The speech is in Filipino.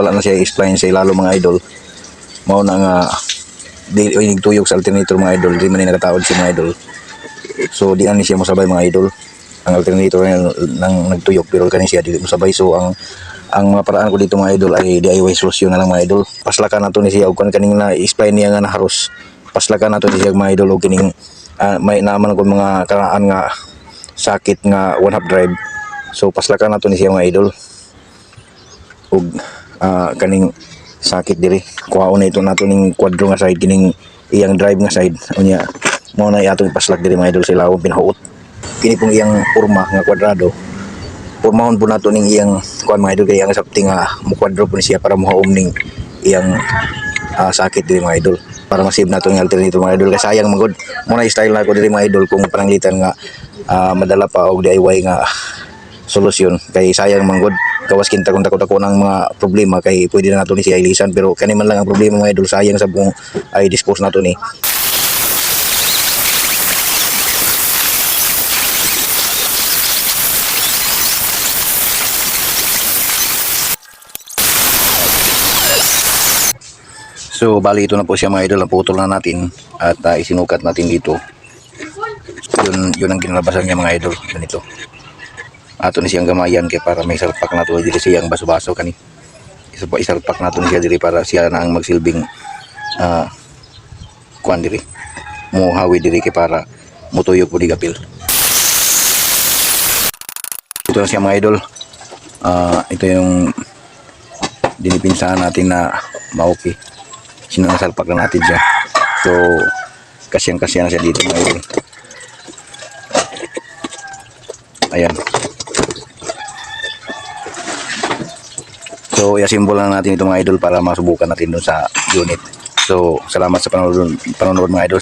wala na siya i-spline sa ilalo mga idol. Mao na nga di tuyok sa alternator mga idol, di man ni nakataod si mga idol. So di ani siya mosabay mga idol. Ang alternator nang nagtuyok pero kani siya di mosabay. So ang mga paraan ko dito mga idol ay DIY solution na lang mga idol. Paslakan nato ni siya og kaning na i-spline niya nga naharos. Paslakan nato ni siya mga idol og kining may naman ko mga karaan nga sakit nga one half drive. So paslakan nato ni siya mga idol ug kaning sakit diri kuhaon na ito nato ning kwadro nga side kining iyang drive nga side unya mao na atong paslak diri mga idol sa ilawom pinahuot kini pong iyang porma nga kwadrado. Pormahon po nato ning iyang kuan mga idol kay ang sapti nga mo kwadro po ni siya para mohaom ning iyang sakit diri mga idol para masave nato ng alternator mga idol kay sayang magod mo na style na ko diri mga idol kung pananglitan nga madala pa og DIY nga solusyon kay sayang manggod gawas kinta kung dako ng mga problema kay pwede na nato ni siya ilisan pero kani man lang ang problema mga idol sayang sa buong ay dispose nato ni. So bali ito na po siya mga idol, naputol na natin at isinukat natin dito. Yun ang kinalabasan niya mga idol, ganito. Ato ni siyang gamayan kay para may salpak na to diri siyang baso-baso kani. Isalpak nato ni siya diri para siya na ang magsilbing kuan diri. Muhawi diri kay para mutuyok po di gapil. Ito na siya mga idol. Ito yung dinipinsahan natin na ma-okay. Sinasalpak na natin siya. So kasyang-kasya na siya dito mga idol. Ayan. So i-assemble na natin ito mga idol para masubukan natin dun sa unit. So salamat sa panonood mga idol.